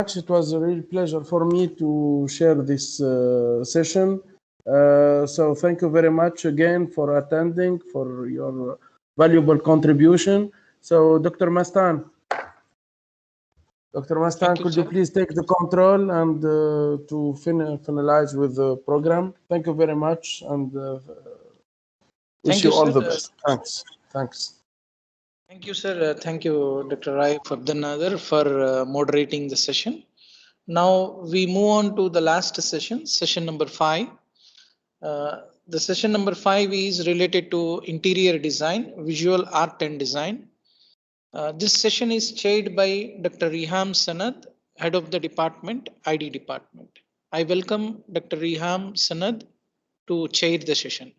It was a real pleasure for me to share this session. So thank you very much again for attending, for your valuable contribution. So Dr. Mastan, could you please take the control and to finalize with the program? Thank you very much and wish you all the best. Thanks. Thank you, sir. Thank you, Dr. Raif Abdulnader, for moderating the session. Now we move on to the last session, session number 5. The session number 5 is related to interior design, visual art and design. This session is chaired by Dr. Riham Sanad, head of the department, ID department. I welcome Dr. Riham Sanad to chair the session.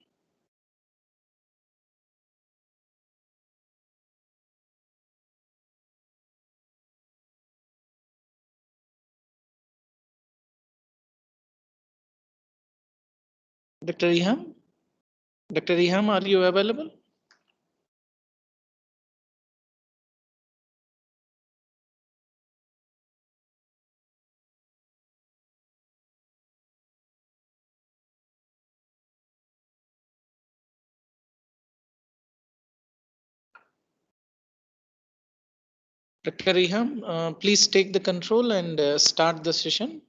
Dr. Riham? Dr. Riham, are you available? Dr. Riham, please take the control and start the session.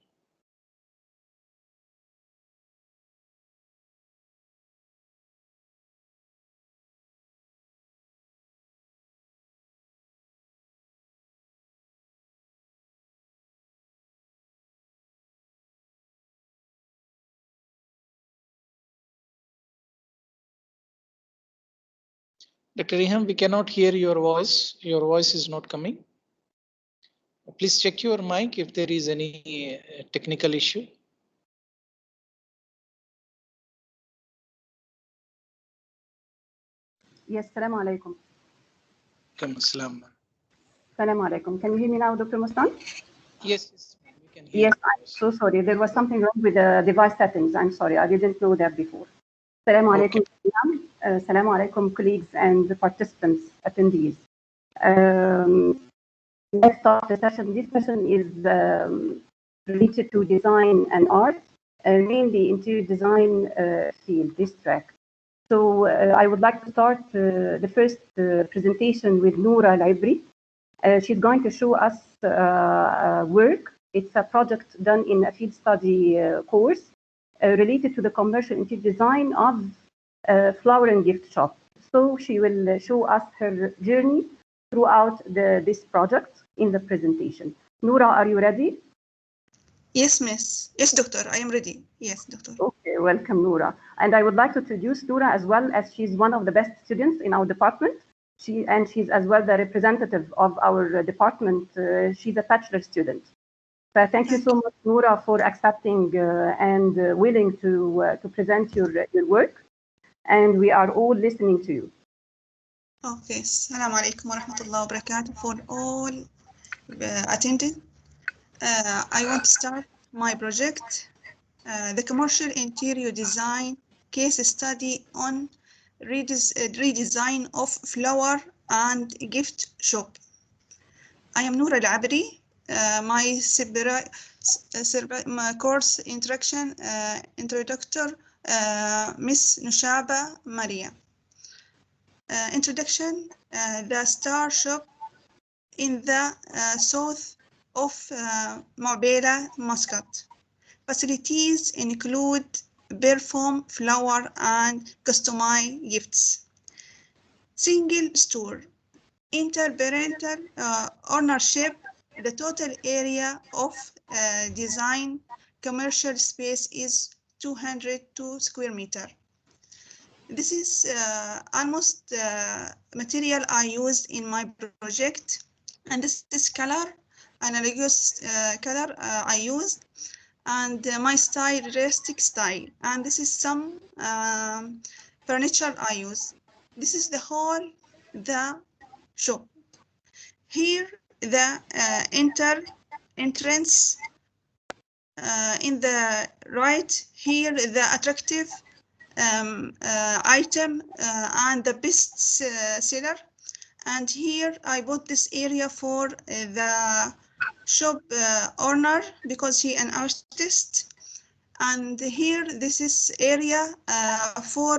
Dr. Riham, we cannot hear your voice. Your voice is not coming. Please check your mic if there is any technical issue. Yes, Assalamu alaikum. Assalamu alaikum. Can you hear me now, Dr. Mustan? Yes, we can hear. Yes, I'm so sorry. There was something wrong with the device settings. I'm sorry. I didn't know that before. Assalamu alaikum. Assalamu alaikum, colleagues and participants, attendees. Let's start the session. This session is related to design and art, mainly interior design field, this track. So I would like to start the first presentation with Noura Al-Ibri. She's going to show us work. It's a project done in a field study course related to the commercial interior design of a flower and gift shop. So she will show us her journey throughout this project in the presentation. Noura, are you ready? Yes, miss. Yes, doctor, I am ready. Yes, doctor. Okay, welcome, Noura. And I would like to introduce Noura as well, as she's one of the best students in our department. She's as well the representative of our department. She's a bachelor student. So thank you so much, Noura, for accepting and willing to present your work. And we are all listening to you. Okay, Assalamu alaikum wa rahmatullahi wa barakatuh for all attending. I want to start my project, the commercial interior design case study on redesign of flower and gift shop. I am Noura Al-Ibri. My course introduction, Miss Nushaba Maria. Introduction, the Star Shop in the south of Marbella, Muscat. Facilities include perfume, flower, and customized gifts. Single store, interparental ownership. The total area of design commercial space is 202 square meters. This is almost material I used in my project, and this is color, analogous color I used, and my style, rustic style, and this is some furniture I use. This is the whole the shop. Here the entrance in the right. Here the attractive item and the best seller, and here I bought this area for the shop owner because he an artist. And here this is area for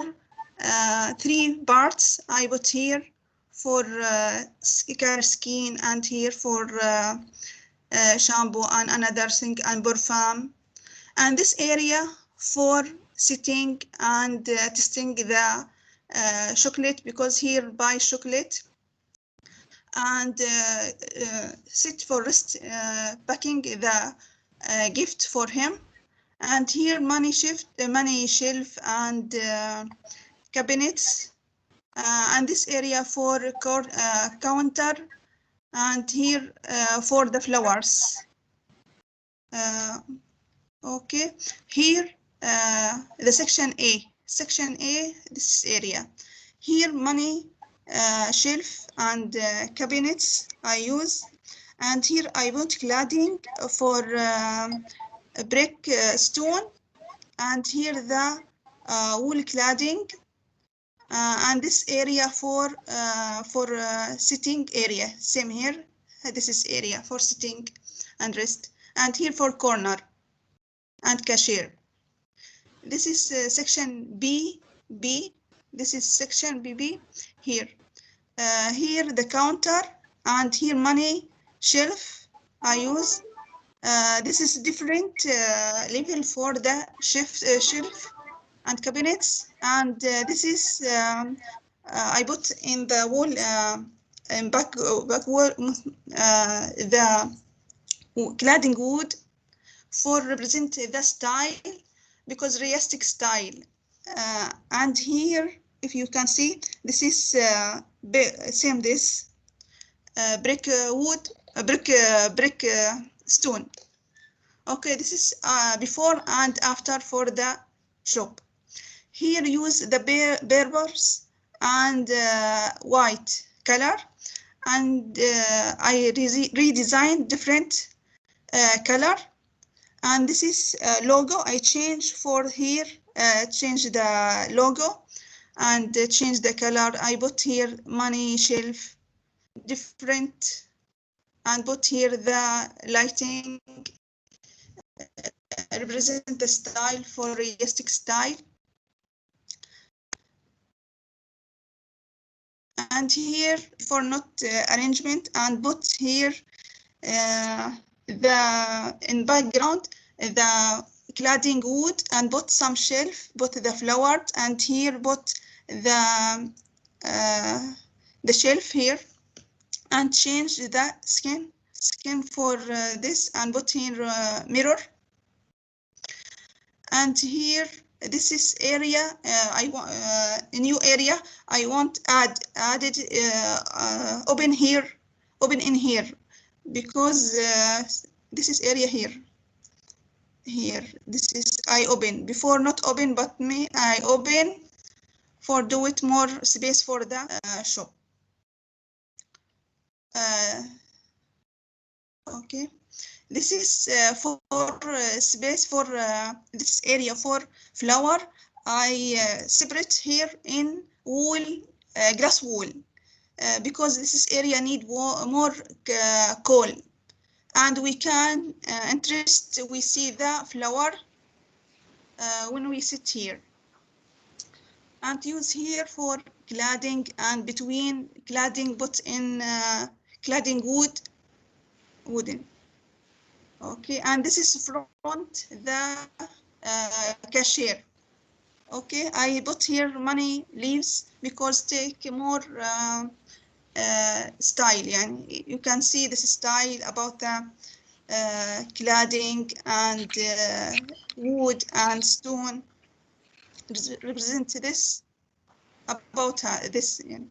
3 parts. I put here for color skin, and here for shampoo and another thing and perfume. And this area for sitting and testing the chocolate, because here buy chocolate, and sit for rest packing the gift for him. And here money shelf and cabinets, and this area for counter, and here for the flowers. Okay, here the section A, this area. Here money shelf and cabinets I use, and here I put cladding for brick stone, and here the wool cladding, and this area for sitting area. Same here, this is area for sitting and rest, and here for corner and cashier. This is section B. This is section BB. Here the counter, and here money shelf I use. This is different level for the shelf and cabinets, and this is I put in the wall in back wall the cladding wood for represent the style, because realistic style. And here, if you can see, this is same this brick wood, brick stone. Okay, this is before and after for the shop. Here use the berbers and white color, and I redesigned different color. And this is logo I change for here, change the logo and change the color. I put here money shelf different, and put here the lighting represent the style for realistic style. And here for not arrangement, and put here the in background the cladding wood, and put some shelf, put the flower, and here put the shelf here, and change the skin for this, and put here mirror. And here this is area I want a new area I want added open in here, because this is area here this is I open before, not open, but me I open for do it more space for the shop. Okay, this is for space for this area for flower. I separate here in wool, grass wool, because this is area need more coal, and we can we see the flower when we sit here, and use here for cladding, and between cladding put in cladding wooden. Okay, and this is front the cashier. Okay, I put here money leaves because take more style. Yani you can see this style about the cladding and wood and stone represent this about this. Yani.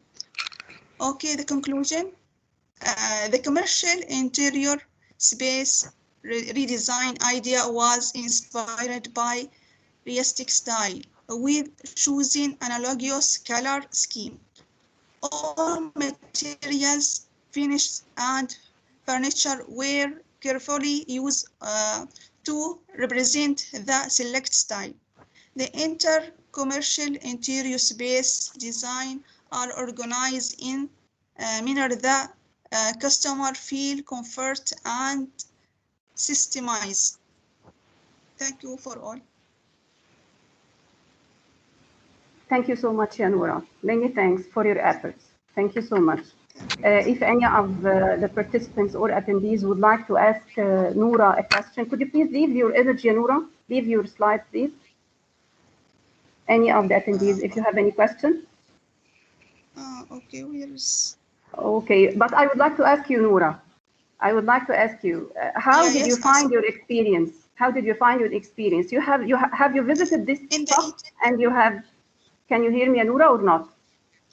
Okay, the conclusion. The commercial interior space redesign idea was inspired by realistic style with choosing analogous color scheme. All materials, finishes, and furniture were carefully used to represent the select style. The commercial interior space design are organized in manner that customer feel comfort and systemize. Thank you for all. Thank you so much, Noura. Many thanks for your efforts. Thank you so much. If any of the participants or attendees would like to ask Noura a question, could you please leave your image, Noura? Leave your slide, please. Any of the attendees, if you have any question. Okay, where is... Okay, but I would like to ask you, Noura. I would like to ask you, how did you find your experience? How did you find your experience? Have you visited this shop and you have? Can you hear me, Noura, or not?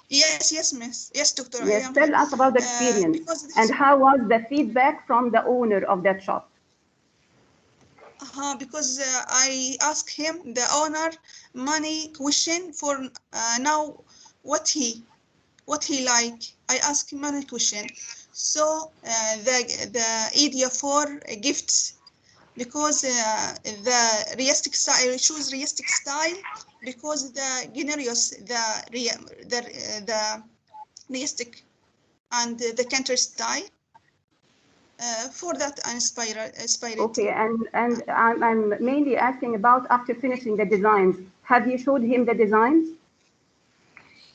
Yes, miss. Yes, doctor. Yes, tell us about the experience and how was the feedback from the owner of that shop? Because I asked him, the owner, many question for now what he like. I asked him many question. So the idea for gifts, because the realistic style, I choose realistic style because the generous, the realistic and the counter style. For that inspired. Okay, and I'm mainly asking about after finishing the designs. Have you showed him the designs?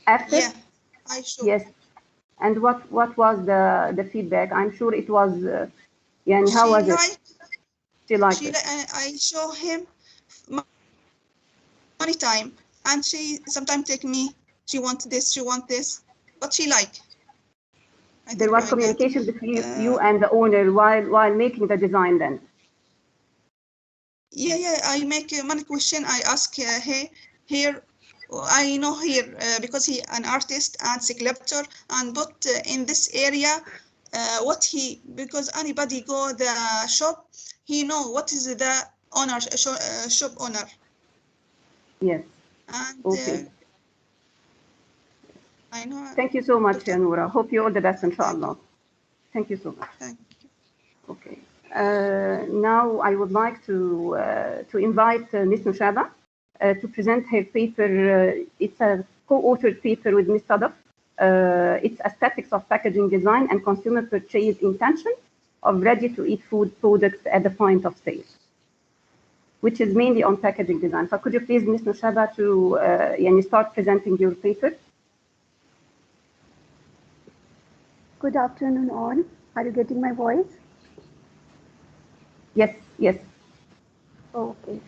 After? Yeah, I showed. Yes. And what was the feedback? I'm sure it was. Yeah, how was it? She liked it. I show him many time, and she sometimes take me. She wants this, but she like. There was communication between you and the owner while making the design then. Yeah. I make many question. I ask hey, here. I know here because he an artist and sculptor, and but in this area, what he, because anybody go the shop, he know what is the owner shop owner. Yes. And okay. I know. Thank you so much, Noura. Hope you all the best, inshallah. Thank you so much. Thank you. Okay. Now I would like to invite Ms. Nushaba to present her paper. It's a co-authored paper with Ms. Sadaf. It's Aesthetics of Packaging Design and Consumer Purchase Intention of Ready-to-Eat Food Products at the Point of Sale, which is mainly on packaging design. So could you please, Ms. Nushaba, to start presenting your paper? Good afternoon, all. Are you getting my voice? Yes. Okay.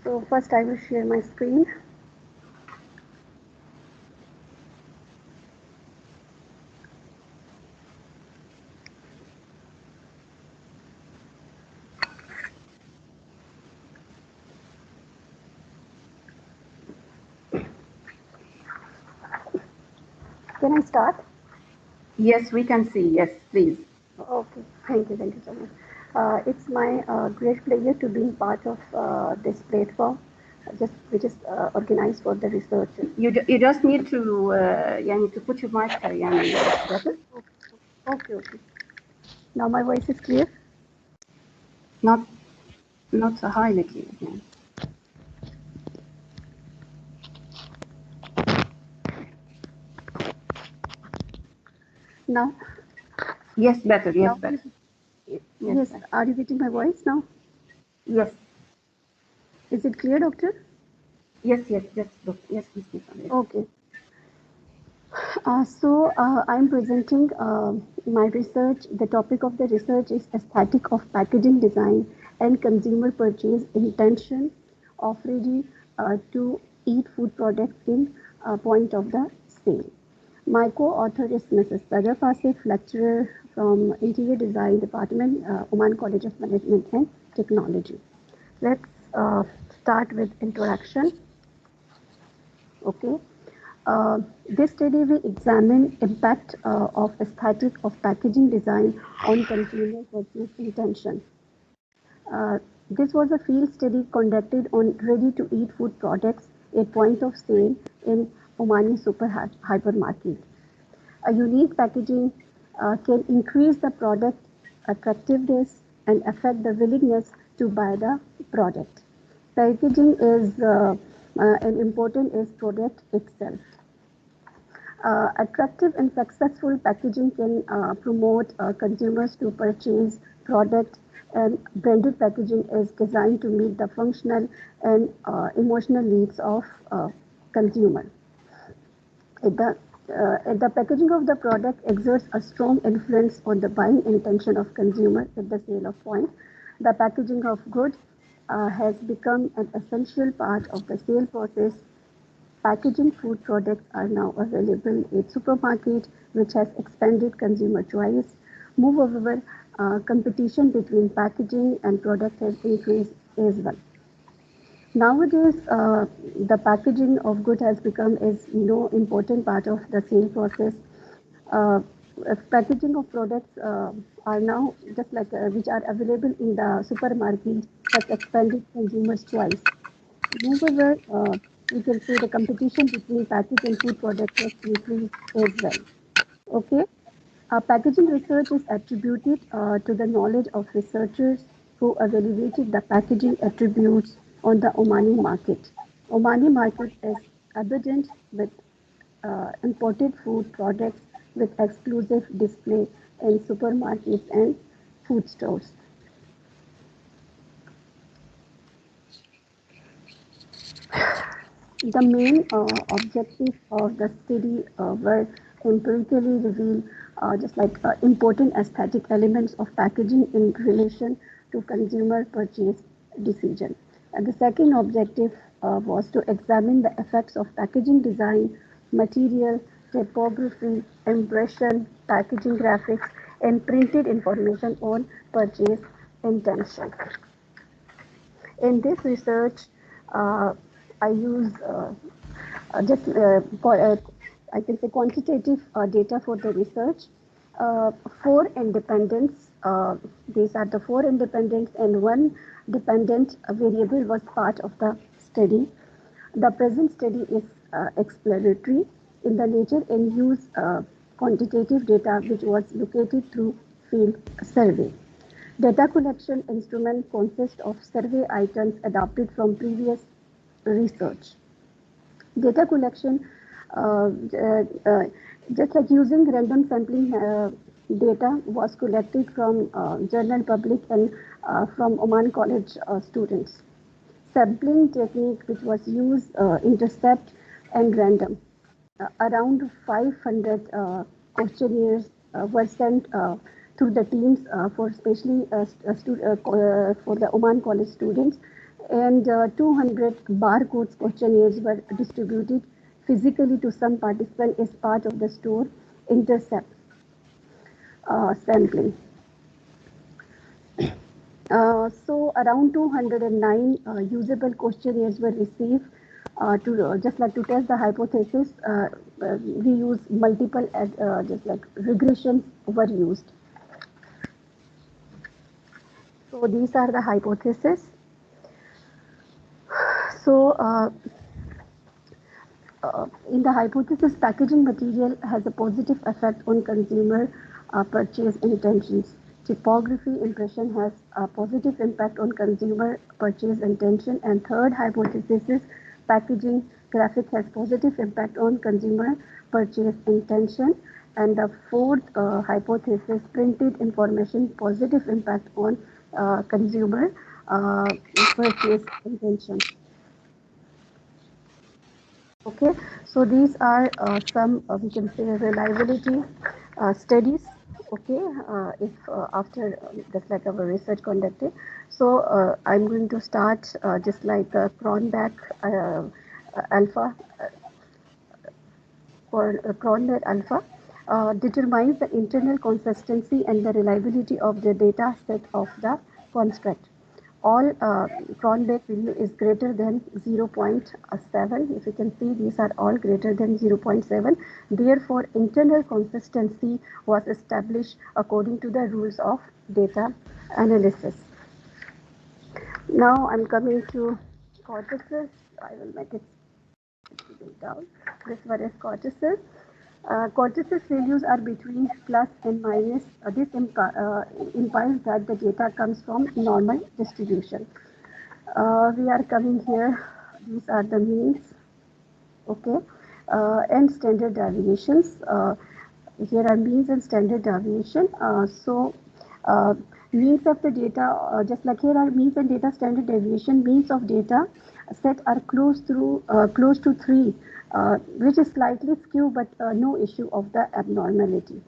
So first I will share my screen. Can I start? Yes, we can see. Yes, please. Okay. Thank you so much. It's my great pleasure to be part of this platform, which is organized for the research. You just need to put your mic better. Okay. Now my voice is clear? Not so highly clear. Yeah. Now? Yes, better. Yes, better. Yes. Better. Are you getting my voice now? Yes. Is it clear, doctor? Yes, doctor. Yes, Ms. Okay. I'm presenting my research. The topic of the research is aesthetic of packaging design and consumer purchase intention of ready to eat food products in point of the sale. My co-author is Mrs. Sadaf Asif, lecturer from Interior Design Department, Oman College of Management and Technology. Let's start with introduction. Okay. This study will examine impact of aesthetic of packaging design on consumer purchase intention. This was a field study conducted on ready-to-eat food products at point of sale in Omani super hypermarket. A unique packaging can increase the product attractiveness and affect the willingness to buy the product. Packaging is an important as product itself. Attractive and successful packaging can promote consumers to purchase product, and branded packaging is designed to meet the functional and emotional needs of consumer. The packaging of the product exerts a strong influence on the buying intention of consumer at the sale of point. The packaging of goods has become an essential part of the sale process. Packaging food products are now available in supermarket, which has expanded consumer choice. Moreover, competition between packaging and product has increased as well. Nowadays, the packaging of good has become important part of the sale process. Packaging of products are now just like which are available in the supermarket has expanded consumers' choice. Moreover, we can say the competition between packaged and food products has increased as well. Okay, packaging research is attributed to the knowledge of researchers who evaluated the packaging attributes on the Omani market. Omani market is abundant with imported food products with exclusive display in supermarkets and food stores. The main objectives of the study were empirically reveal just like important aesthetic elements of packaging in relation to consumer purchase decision. And the second objective was to examine the effects of packaging design, material, typography, impression, packaging graphics, and printed information on purchase intention. In this research, I use I can say quantitative data for the research. 4 independents, these are the 4 independents, and 1 dependent variable was part of the study. The present study is exploratory in the nature and use quantitative data which was located through field survey. Data collection instrument consists of survey items adapted from previous research. Data collection, just like using random sampling data was collected from general public and from Oman College students. Sampling technique which was used intercept and random. Around 500 questionnaires were sent to the teams for especially for the Oman College students, and 200 barcodes questionnaires were distributed physically to some participants as part of the store intercept sampling. So around 209 usable questionnaires were received to just like to test the hypothesis. We use multiple just like regressions were used. So these are the hypotheses. So in the hypothesis, packaging material has a positive effect on consumer purchase intentions. Typography impression has a positive impact on consumer purchase intention. And third hypothesis is packaging graphic has positive impact on consumer purchase intention. And the fourth hypothesis, printed information positive impact on consumer purchase intention. Okay, so these are some we can say reliability studies. Okay, if after just like our research conducted. So I'm going to start just like Cronbach alpha for Cronbach alpha determines the internal consistency and the reliability of the data set of the construct. All Cronbach value is greater than 0.7. If you can see, these are all greater than 0.7. Therefore, internal consistency was established according to the rules of data analysis. Now I'm coming to cortices. I will make it down. This one is cortices. Cortices values are between plus and minus. This implies that the data comes from normal distribution. We are coming here. These are the means. Okay. and standard deviations. Here are means and standard deviation. Means of the data, just like here are means and data standard deviation, means of data set are close to 3, which is slightly skew, but no issue of the abnormality.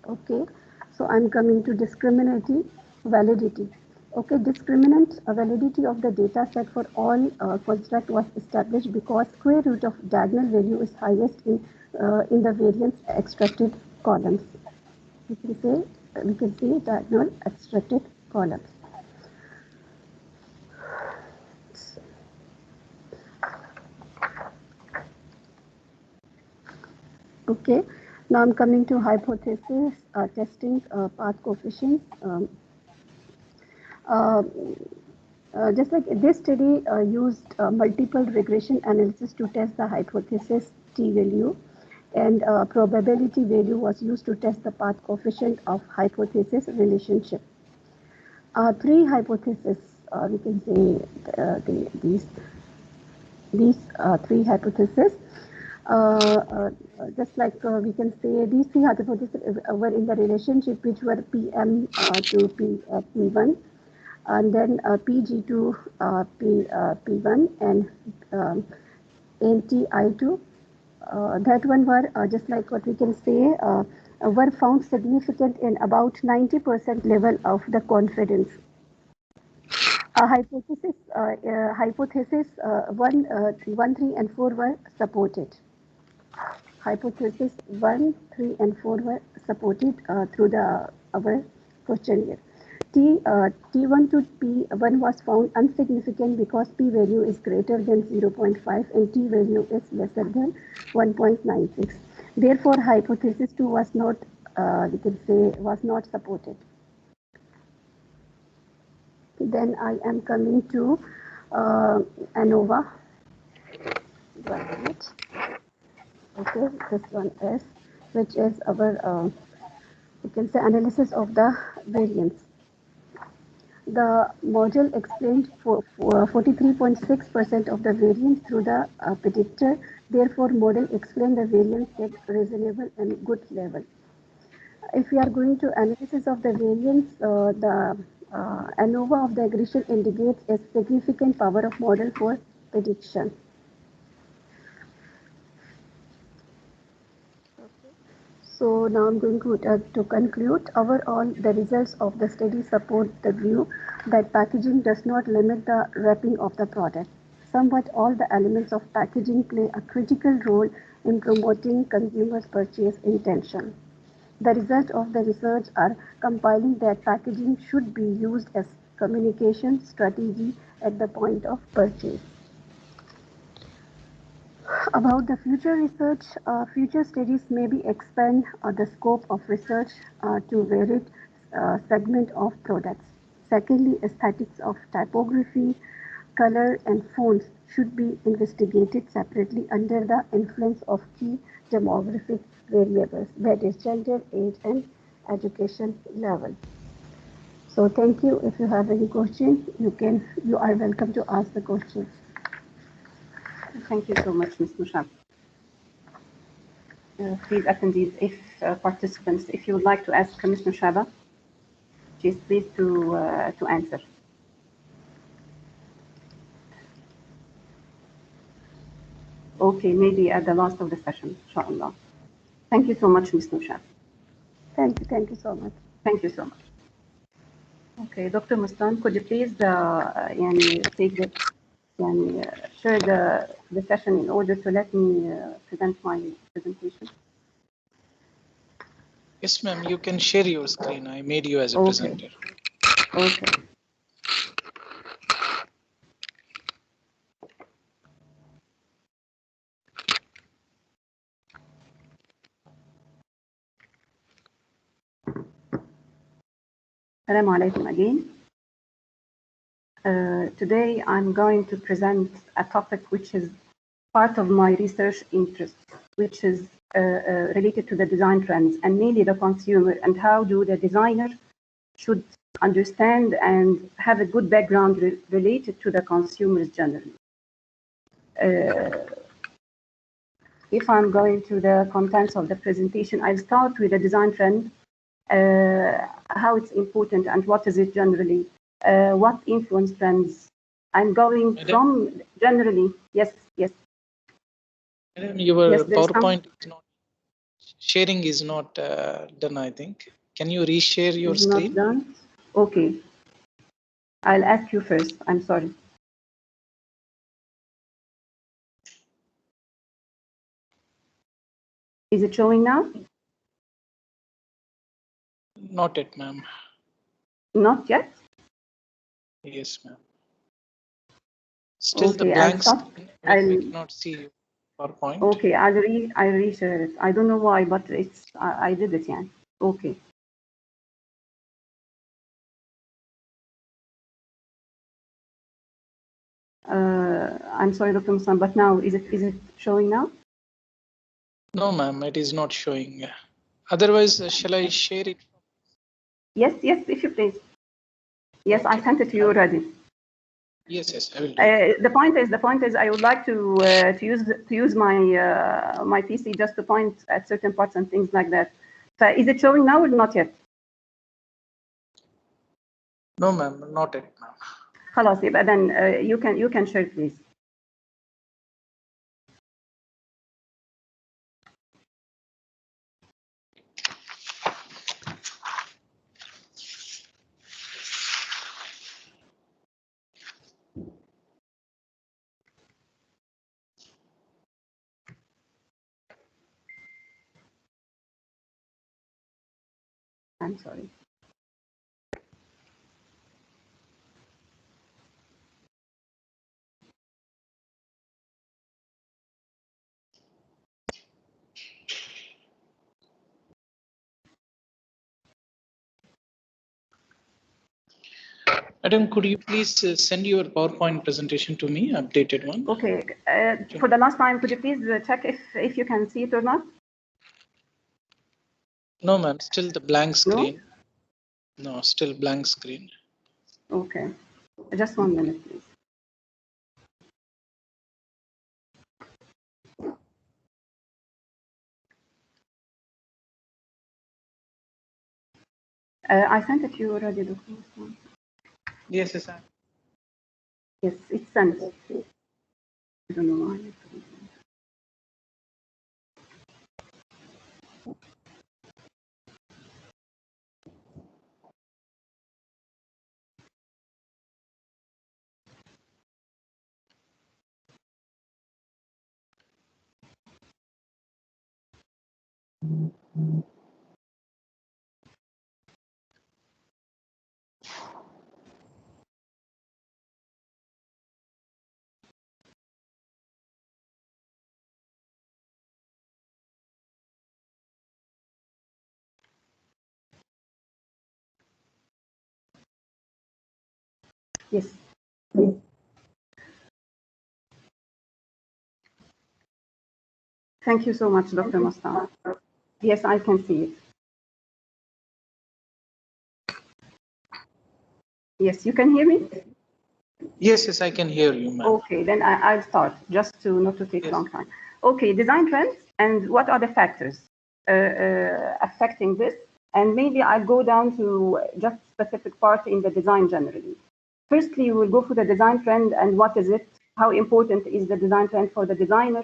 Okay, so I'm coming to discriminative validity. Okay, discriminant validity of the data set for all construct was established because square root of diagonal value is highest in the variance extracted columns. We can say diagonal extracted columns. Okay, now I'm coming to hypothesis testing path coefficients. Just like this study used multiple regression analysis to test the hypothesis t-value, and probability value was used to test the path coefficient of hypothesis relationship. 3 hypotheses, we can say these 3 hypotheses. Just like we can say these 3 hypotheses were in the relationship which were PM to P1, and then PG to P1 and NTI2. That one were just like what we can say were found significant in about 90% level of the confidence. Hypothesis 1, 3, and 4 were supported. Hypothesis 1, 3, and 4 were supported through our questionnaire. T1 to P1 was found insignificant because P value is greater than 0.5 and T value is lesser than 1.96. Therefore, hypothesis 2 was not, we can say, was not supported. Then I am coming to ANOVA. Okay, this one is, which is our, we can say, analysis of the variance. The model explained 43.6% of the variance through the predictor. Therefore, model explained the variance at reasonable and good level. If we are going to analysis of the variance, the ANOVA of the regression indicates a significant power of model for prediction. So now I'm going to conclude. Overall, the results of the study support the view that packaging does not limit the wrapping of the product. Somewhat all the elements of packaging play a critical role in promoting consumers' purchase intention. The results of the research are compiling that packaging should be used as communication strategy at the point of purchase. About the future research, future studies may be expand the scope of research to varied segment of products. Secondly, aesthetics of typography, color, and fonts should be investigated separately under the influence of key demographic variables, that is gender, age, and education level. So thank you. If you have any question, you are welcome to ask the questions. Thank you so much, Ms. Mushab. Please, attendees, if participants, if you would like to ask Ms. Mushaba, she's pleased to answer. Okay, maybe at the last of the session, inshallah. Thank you so much, Ms. Mushab. Thank you so much. Thank you so much. Okay, Dr. Mustan, could you please take the share the session in order to let me present my presentation? Yes, ma'am, you can share your screen. I made you as a presenter. Okay. Assalamu alaikum again. Today I'm going to present a topic which is part of my research interest, which is related to the design trends and mainly the consumer, and how do the designer should understand and have a good background related to the consumers generally. If I'm going to the contents of the presentation, I'll start with the design trend, how it's important and what is it generally, what influence trends. I'm going from generally, yes. Your Yes, there's PowerPoint is not, sharing is not done, I think. Can you reshare your screen? Not done? Okay. I'll ask you first. I'm sorry. Is it showing now? Not yet, ma'am. Not yet? Yes, ma'am. Still Okay, the blank I'll stop. screen. I cannot see PowerPoint. Okay, I'll reshare it. I don't know why, but it's I did it, yeah. Okay. I'm sorry, Dr. Musam, but now is it showing now? No, ma'am, it is not showing. Otherwise, shall I share it? Yes, if you please. Yes, Okay. I sent it to you already. Yes, I will do. The point is, I would like to use my my PC just to point at certain parts and things like that. So is it showing now or not yet? No, ma'am, not yet, ma'am. خلاص يبقى then you can share please. I'm sorry. Madam, could you please send your PowerPoint presentation to me, updated one? Okay. For the last time, could you please check if you can see it or not? No, ma'am, still the blank screen. No, still blank screen. Okay. Just 1 minute, please. I sent it to you already, Dr. Musam. Yes, sir. Yes, it's sent. I don't know why. Yes. Thank you so much, Dr. Musam. Yes, I can see it. Yes, you can hear me? Yes, I can hear you, ma'am. Okay, then I'll start, just to not to take a long time. Okay, design trends and what are the factors affecting this? And maybe I'll go down to just specific part in the design generally. Firstly, we'll go for the design trend and what is it? How important is the design trend for the designer?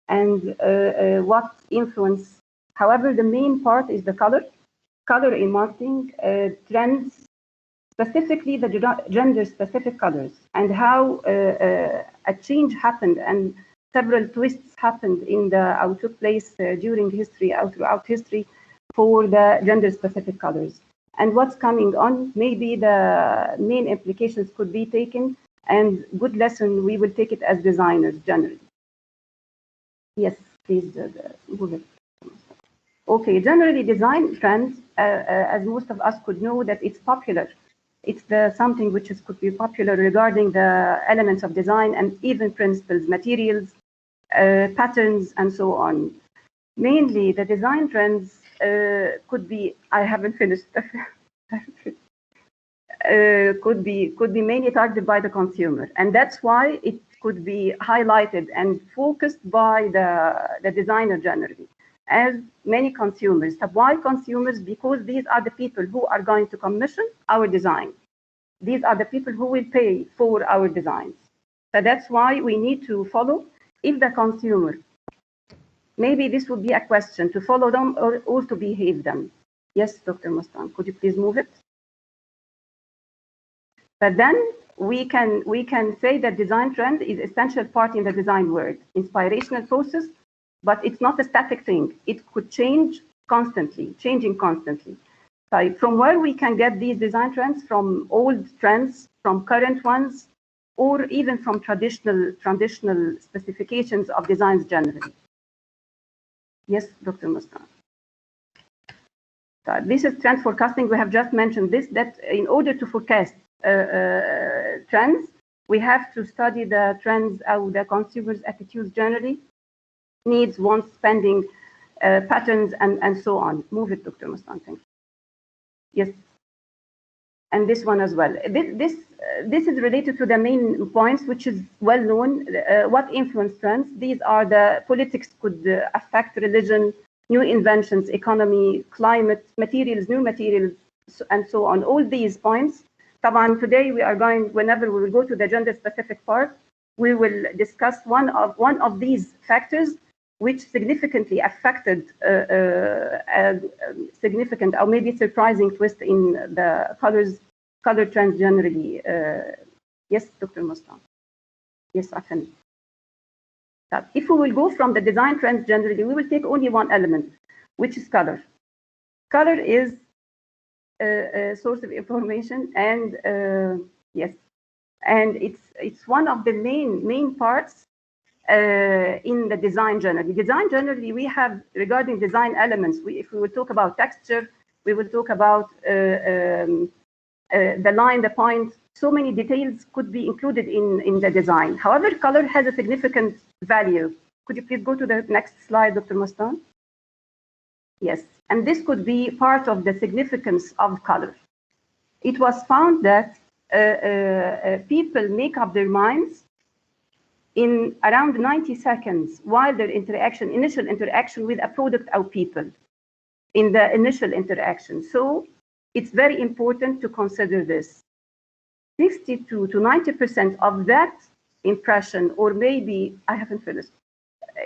And what influence? However, the main part is the color in marketing, trends, specifically the gender-specific colors, and how a change happened and several twists happened in the took place during history, throughout history, for the gender-specific colors. And what's coming on, maybe the main implications could be taken, and good lesson, we will take it as designers generally. Yes, please move it. Okay, generally design trends, as most of us could know, that it's popular. It's something which could be popular regarding the elements of design and even principles, materials, patterns, and so on. Mainly, the design trends could be, I haven't finished, could be mainly targeted by the consumer. And that's why could be highlighted and focused by the designer generally, as many consumers. Why consumers? Because these are the people who are going to commission our design. These are the people who will pay for our designs. So that's why we need to follow. If the consumer, maybe this would be a question, to follow them or to behave them. Yes, Dr. Mustan, could you please move it? But then we can say that design trend is essential part in the design world, inspirational process, but it's not a static thing. It could change constantly, changing constantly. So from where we can get these design trends? From old trends, from current ones, or even from traditional specifications of designs generally. Yes, Dr. Mustan. So this is trend forecasting. We have just mentioned this, that in order to forecast trends, we have to study the trends of the consumers' attitudes generally, needs, wants, spending patterns, and so on. Move it, Dr. Mustan, thank you. Yes, and this one as well. This is related to the main points, which is well known. What influence trends? These are the politics could affect religion, new inventions, economy, climate, materials, new materials, and so on. All these points. Today we are going, whenever we will go to the gender-specific part, we will discuss one of these factors which significantly affected a significant or maybe surprising twist in the color trends generally. Yes, Dr. Mustan. Yes, Afan. If we will go from the design trends generally, we will take only one element, which is color. Color is a source of information, and yes, and it's one of the main parts in the design generally. Design generally, we have, regarding design elements, if we will talk about texture, we will talk about the line, the point, so many details could be included in the design. However, color has a significant value. Could you please go to the next slide, Dr. Mustan? Yes, and this could be part of the significance of color. It was found that people make up their minds in around 90 seconds while their initial interaction with a product or people, in the initial interaction. So it's very important to consider this. 62 to 90% of that impression, or maybe, I haven't finished,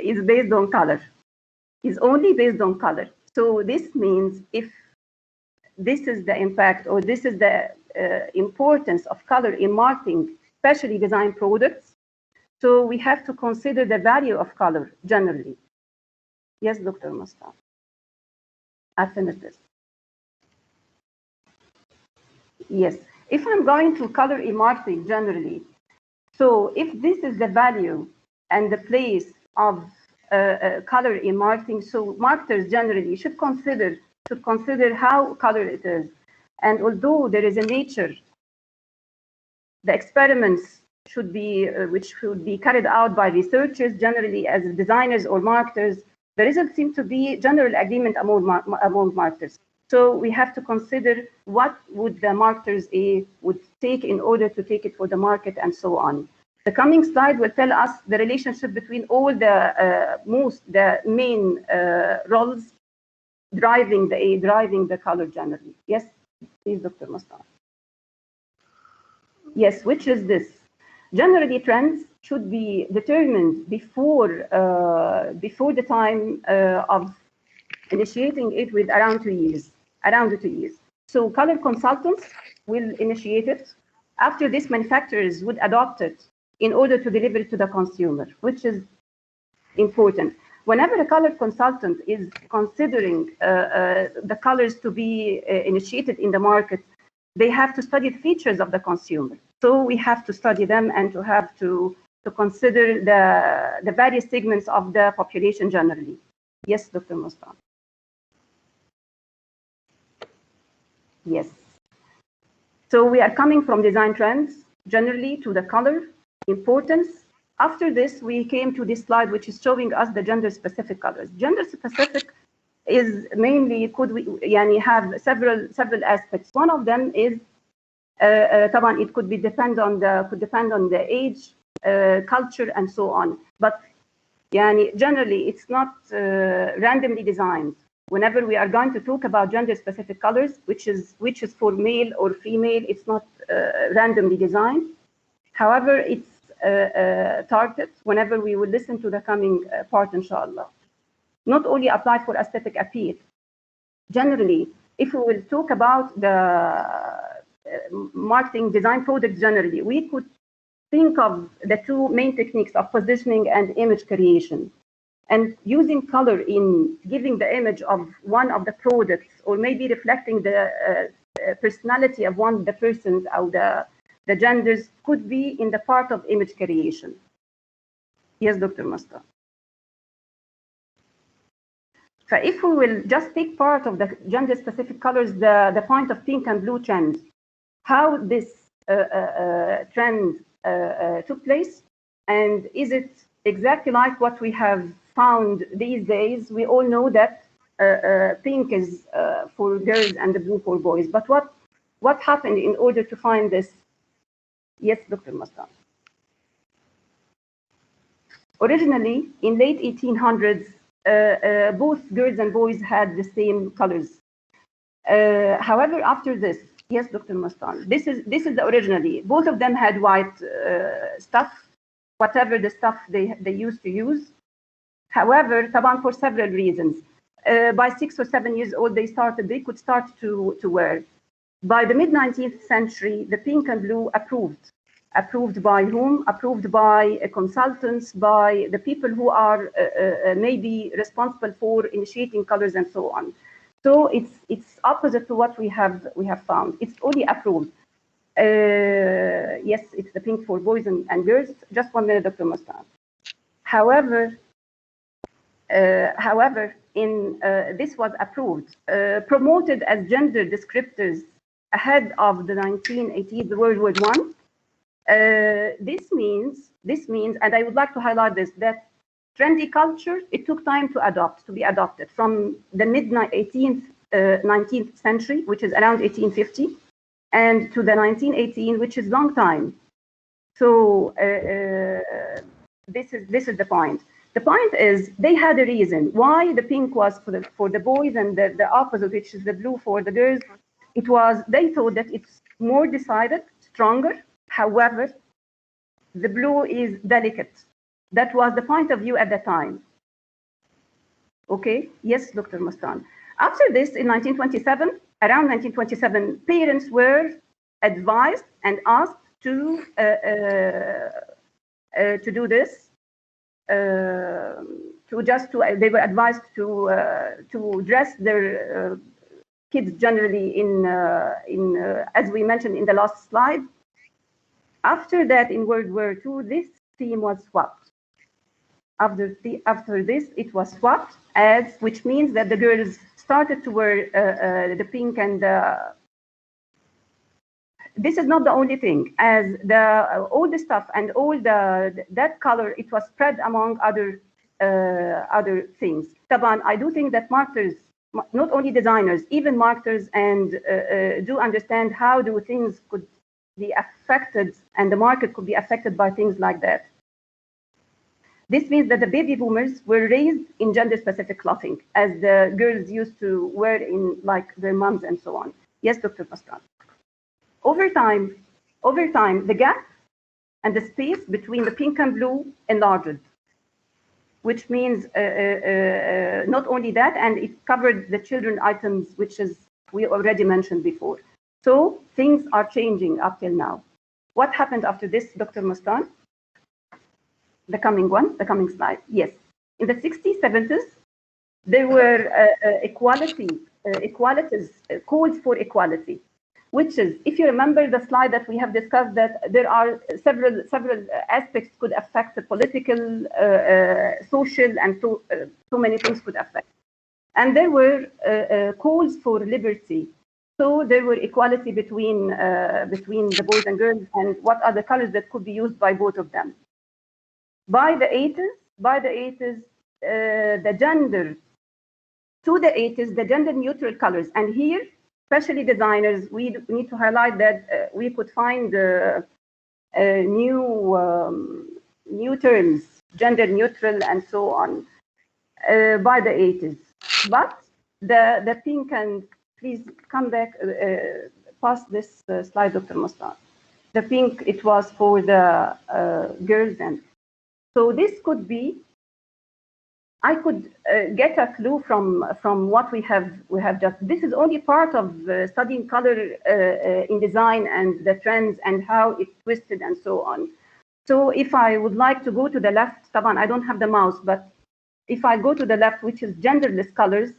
is based on color, is only based on color. So this means if this is the impact, or this is the importance of color in marketing, especially design products, so we have to consider the value of color generally. Yes, Dr. Mustan. I finished this. Yes, if I'm going to color in marketing generally, so if this is the value and the place of color in marketing, so marketers generally should consider how color it is. And although there is a nature, the experiments should be which should be carried out by researchers generally as designers or marketers, the results seem to be general agreement among marketers. So we have to consider what would the marketers would take in order to take it for the market, and so on. The coming slide will tell us the relationship between all the main roles driving the color generally. Yes, please, Dr. Mustan. Yes, which is this? Generally, trends should be determined before the time of initiating it with around 2 years. So color consultants will initiate it. After this, manufacturers would adopt it in order to deliver it to the consumer, which is important. Whenever a color consultant is considering the colors to be initiated in the market, they have to study the features of the consumer. So we have to study them and to have to consider the various segments of the population generally. Yes, Dr. Mustan. Yes. So we are coming from design trends generally to the color importance. After this, we came to this slide, which is showing us the gender-specific colors. Gender-specific is mainly have several aspects. One of them is it could depend on the age, culture, and so on. But generally, it's not randomly designed. Whenever we are going to talk about gender-specific colors, which is for male or female, it's not randomly designed. However, it's targeted whenever we will listen to the coming part, inshallah. Not only applied for aesthetic appeal. Generally, if we will talk about the marketing design products generally, we could think of the two main techniques of positioning and image creation. And using color in giving the image of one of the products, or maybe reflecting the personality of one of the persons or the genders, could be in the part of image creation. Yes, Dr. Musta. So if we will just take part of the gender-specific colors, the point of pink and blue trend, how this trend took place, and is it exactly like what we have found these days? We all know that pink is for girls and the blue for boys. But what happened in order to find this? Yes, Dr. Mustan. Originally, in late 1800s, both girls and boys had the same colors. However, after this, yes, Dr. Mustan, this is the originally. Both of them had white stuff, whatever the stuff they used to use. However, taban, for several reasons. By 6 or 7 years old, they could start to wear. By the mid-19th century, the pink and blue approved. Approved by whom? Approved by consultants, by the people who are maybe responsible for initiating colors and so on. So it's opposite to what we have found. It's only approved. Yes, it's the pink for boys and girls. Just 1 minute, Dr. Mustan. However, this was approved, promoted as gender descriptors ahead of the 1980s, the World War I. This means, and I would like to highlight this, that trendy culture, it took time to be adopted from the mid-19th century, which is around 1850, and to the 1918, which is long time. So this is the point. The point is they had a reason why the pink was for the boys and the opposite, which is the blue for the girls. It was, they thought that it's more decided, stronger. However, the blue is delicate. That was the point of view at the time. Okay, yes, Dr. Mustan. After this, in 1927, around 1927, parents were advised and asked to do this. They were advised to dress their kids generally in as we mentioned in the last slide. After that, in World War II, this theme was swapped. After this, it was swapped, which means that the girls started to wear the pink, and this is not the only thing. As all the stuff and all that color, it was spread among other things. Taban, I do think that marketers, not only designers, even marketers, and do understand how do things could be affected, and the market could be affected by things like that. This means that the baby boomers were raised in gender-specific clothing, as the girls used to wear in like their moms and so on. Yes, Dr. Pascal. Over time, the gap and the space between the pink and blue enlarged, which means not only that, and it covered the children items, which is we already mentioned before. So things are changing up till now. What happened after this, Dr. Mustan? The coming slide. Yes. In the 60s, 70s, there were calls for equality, which is, if you remember the slide that we have discussed, that there are several aspects could affect the political, social, and so many things could affect. And there were calls for liberty. So there were equality between the boys and girls, and what are the colors that could be used by both of them. By the 80s, the gender neutral colors, and here, especially designers, we need to highlight that we could find new new terms, gender neutral and so on, by the 80s. But the pink, and please come back, past this slide, Dr. Mustan. The pink, it was for the girls. And so this could be, I could get a clue from what we have just, this is only part of studying color in design and the trends and how it twisted and so on. So if I would like to go to the left, Taban, I don't have the mouse, but if I go to the left, which is genderless colors,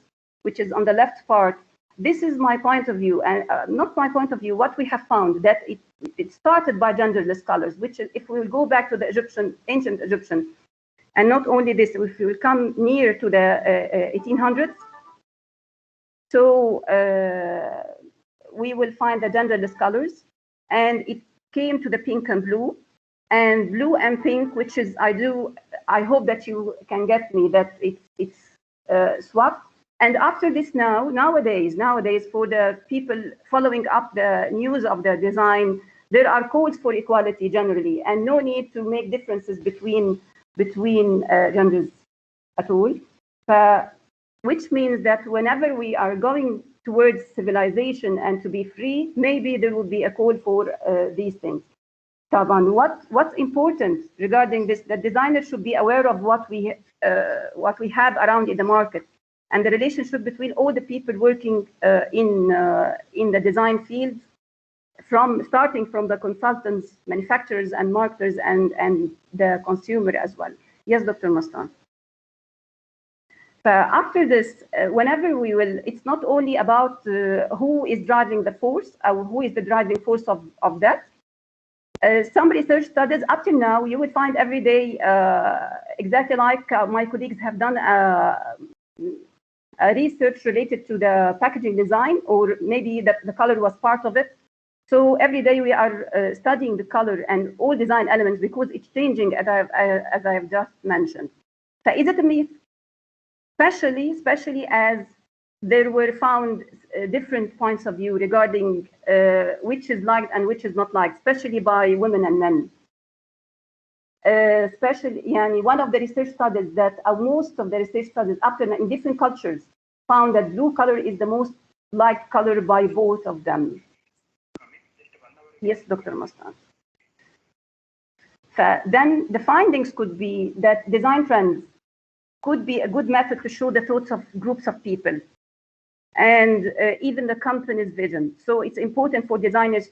which is on the left part, this is my point of view, and not my point of view, what we have found, that it started by genderless colors, which is, if we will go back to the ancient Egyptian, and not only this, if we will come near to the 1800s, so we will find the genderless colors, and it came to the pink and blue and pink, which is, I hope that you can get me that it's swapped. And after this nowadays, for the people following up the news of the design, there are calls for equality generally, and no need to make differences between genders at all. Which means that whenever we are going towards civilization and to be free, maybe there will be a call for these things. Taban, what's important regarding this, that designers should be aware of what we have around in the market, and the relationship between all the people working in the design field, starting from the consultants, manufacturers, and marketers, and the consumer as well. Yes, Dr. Mustan. After this, whenever we will, it's not only about who is driving the force, or who is the driving force of that. Some research studies up till now, you will find every day, exactly like my colleagues have done a research related to the packaging design, or maybe the color was part of it. So every day we are studying the color and all design elements, because it's changing, as I have just mentioned. فإذا تميز, especially as there were found different points of view regarding which is liked and which is not liked, especially by women and men. Especially, one of the research studies that most of the research studies up to in different cultures found that blue color is the most liked color by both of them. Yes, Dr. Mustan. Then the findings could be that design trends could be a good method to show the thoughts of groups of people, and even the company's vision. So it's important for designers